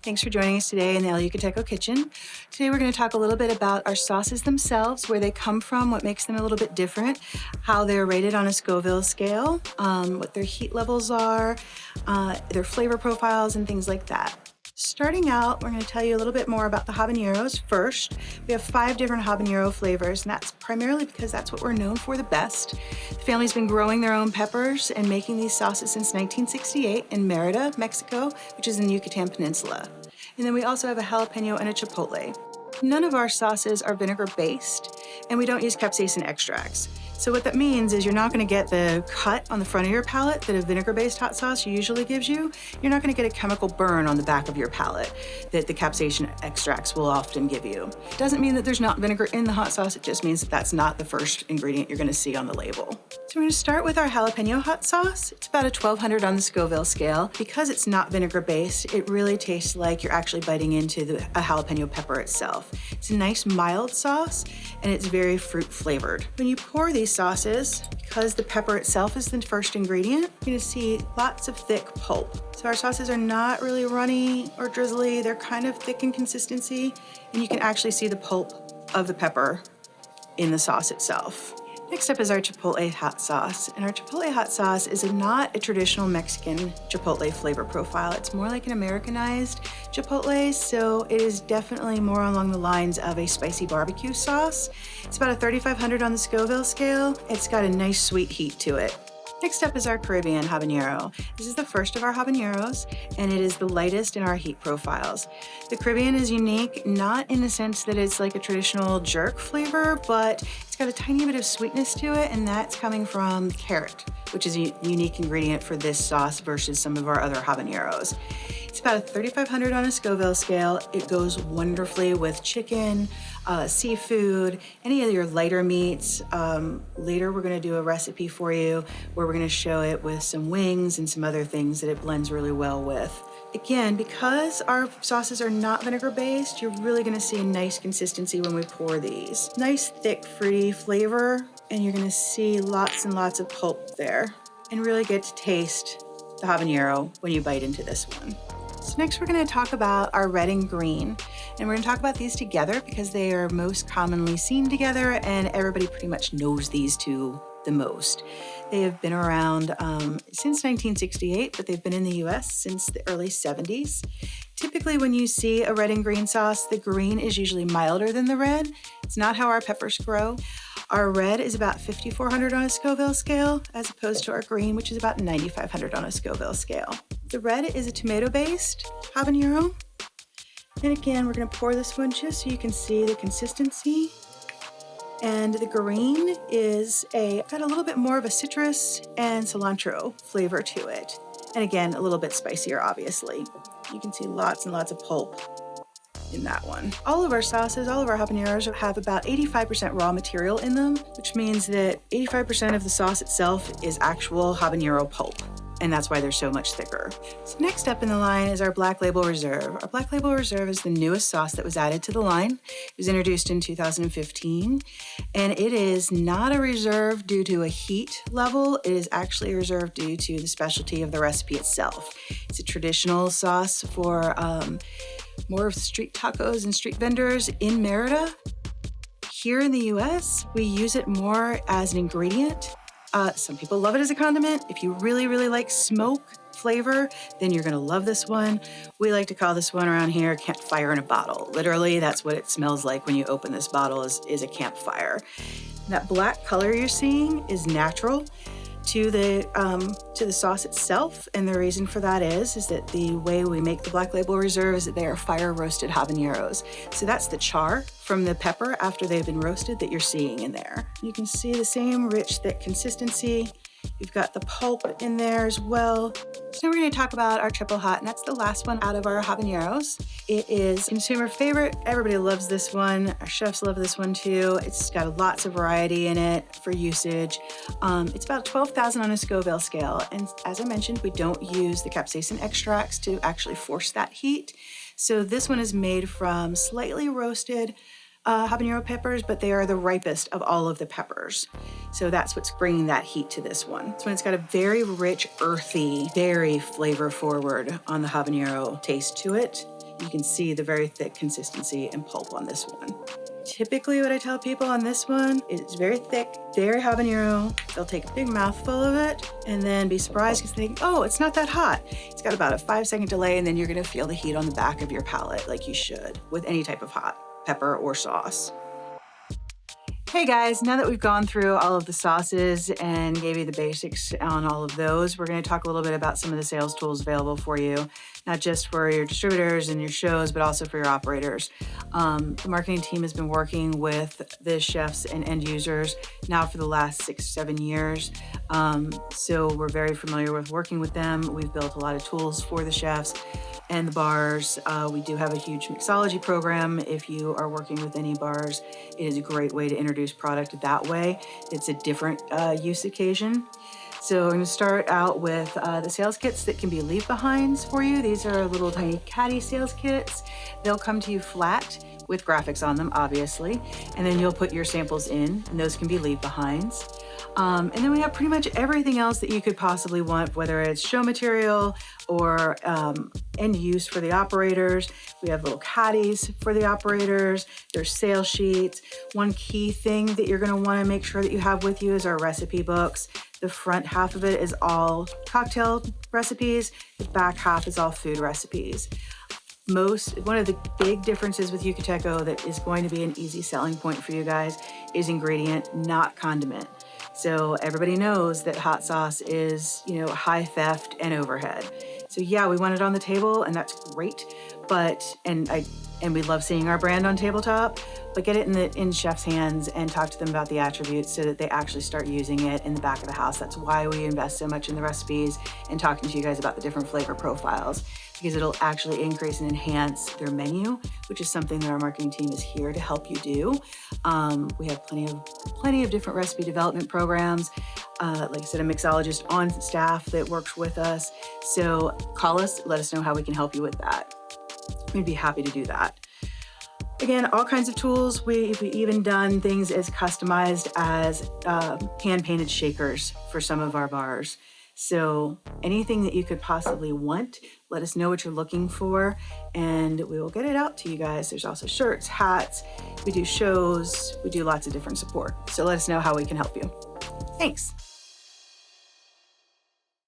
Thanks for joining us today in the El Yucateco kitchen. Today we're going to talk a little bit about our sauces themselves, where they come from, what makes them a little bit different, how they're rated on a Scoville scale, what their heat levels are, their flavor profiles, and things like that. Starting out, we're going to tell you a little bit more about the habaneros first. We have 5 different habanero flavors, and that's primarily because that's what we're known for the best. The family's been growing their own peppers and making these sauces since 1968 in Merida, Mexico, which is in the Yucatan Peninsula. And then we also have a jalapeno and a chipotle. None of our sauces are vinegar-based, and we don't use capsaicin extracts. So what that means is you're not going to get the cut on the front of your palate that a vinegar-based hot sauce usually gives you. You're not going to get a chemical burn on the back of your palate that the capsaicin extracts will often give you. It doesn't mean that there's not vinegar in the hot sauce, it just means that that's not the first ingredient you're going to see on the label. So we're going to start with our jalapeno hot sauce. It's about a 1200 on the Scoville scale. Because it's not vinegar-based, it really tastes like you're actually biting into a jalapeno pepper itself. It's a nice mild sauce, and it's very fruit-flavored. When you pour these sauces, because the pepper itself is the first ingredient, you're going to see lots of thick pulp. So our sauces are not really runny or drizzly. They're kind of thick in consistency, and you can actually see the pulp of the pepper in the sauce itself. Next up is our chipotle hot sauce. And our chipotle hot sauce is not a traditional Mexican chipotle flavor profile. It's more like an Americanized chipotle, so it is definitely more along the lines of a spicy barbecue sauce. It's about a 3500 on the Scoville scale. It's got a nice sweet heat to it. Next up is our Caribbean habanero. This is the first of our habaneros, and it is the lightest in our heat profiles. The Caribbean is unique, not in the sense that it's like a traditional jerk flavor, but it's got a tiny bit of sweetness to it, and that's coming from carrot, which is a unique ingredient for this sauce versus some of our other habaneros. It's about a 3500 on a Scoville scale. It goes wonderfully with chicken, seafood, any of your lighter meats. Later we're gonna do a recipe for you where we're gonna show it with some wings and some other things that it blends really well with. Again, because our sauces are not vinegar-based, you're really gonna see a nice consistency when we pour these. Nice, thick, fruity flavor, and you're gonna see lots and lots of pulp there, and really get to taste the habanero when you bite into this one. So next we're going to talk about our red and green, and we're going to talk about these together because they are most commonly seen together and everybody pretty much knows these two the most. They have been around since 1968, but they've been in the US since the early 70s. Typically when you see a red and green sauce, the green is usually milder than the red. It's not how our peppers grow. Our red is about 5400 on a Scoville scale, as opposed to our green, which is about 9500 on a Scoville scale. The red is a tomato-based habanero. And again, we're gonna pour this one just so you can see the consistency. And the green is got a little bit more of a citrus and cilantro flavor to it. And again, a little bit spicier, obviously. You can see lots and lots of pulp in that one. All of our sauces, all of our habaneros have about 85% raw material in them, which means that 85% of the sauce itself is actual habanero pulp. And that's why they're so much thicker. So next up in the line is our Black Label Reserve. Our Black Label Reserve is the newest sauce that was added to the line. It was introduced in 2015, and it is not a reserve due to a heat level. It is actually a reserve due to the specialty of the recipe itself. It's a traditional sauce for more of street tacos and street vendors in Merida. Here in the US, we use it more as an ingredient. Some people love it as a condiment. If you really, really like smoke flavor, then you're gonna love this one. We like to call this one around here campfire in a bottle. Literally, that's what it smells like when you open this bottle is a campfire. That black color you're seeing is natural to the sauce itself, and the reason for that is that the way we make the Black Label Reserve is that they are fire roasted habaneros. So that's the char from the pepper after they've been roasted that you're seeing in there. You can see the same rich, thick consistency. You've got the pulp in there as well. So now we're going to talk about our triple hot, and that's the last one out of our habaneros. It is a consumer favorite. Everybody loves this one. Our chefs love this one too. It's got lots of variety in it for usage. It's about 12,000 on a Scoville scale. And as I mentioned, we don't use the capsaicin extracts to actually force that heat. So this one is made from slightly roasted habanero peppers, but they are the ripest of all of the peppers. So that's what's bringing that heat to this one. So it's got a very rich, earthy, very flavor forward on the habanero taste to it. you can see the very thick consistency and pulp on this one. Typically what I tell people on this one is it's very thick, very habanero. They'll take a big mouthful of it and then be surprised because they think, oh, it's not that hot. It's got about a 5-second delay, and then you're gonna feel the heat on the back of your palate like you should with any type of hot pepper or sauce. Hey guys, now that we've gone through all of the sauces and gave you the basics on all of those, we're going to talk a little bit about some of the sales tools available for you, not just for your distributors and your shows, but also for your operators. The marketing team has been working with the chefs and end users now for the last 6-7 years. So we're very familiar with working with them. We've built a lot of tools for the chefs and the bars. We do have a huge mixology program. If you are working with any bars, it is a great way to introduce product that way. It's a different use occasion. So I'm going to start out with the sales kits that can be leave behinds for you. These are little tiny caddy sales kits. They'll come to you flat with graphics on them, obviously, and then you'll put your samples in, and those can be leave behinds. And then we have pretty much everything else that you could possibly want, whether it's show material or end use for the operators. We have little caddies for the operators. There's sales sheets. One key thing that you're going to want to make sure that you have with you is our recipe books. The front half of it is all cocktail recipes. The back half is all food recipes. One of the big differences with Yucateco that is going to be an easy selling point for you guys is ingredient, not condiment. So everybody knows that hot sauce is, high theft and overhead. So yeah, we want it on the table, and that's great. And we love seeing our brand on tabletop, but get it in chefs' hands and talk to them about the attributes so that they actually start using it in the back of the house. That's why we invest so much in the recipes and talking to you guys about the different flavor profiles, because it'll actually increase and enhance their menu, which is something that our marketing team is here to help you do. We have plenty of different recipe development programs. Like I said, a mixologist on staff that works with us. So call us, let us know how we can help you with that. We'd be happy to do that. Again, all kinds of tools. We've even done things as customized as hand-painted shakers for some of our bars. So anything that you could possibly want, let us know what you're looking for, and we will get it out to you guys. There's also shirts, hats, we do shows, we do lots of different support. So let us know how we can help you. Thanks.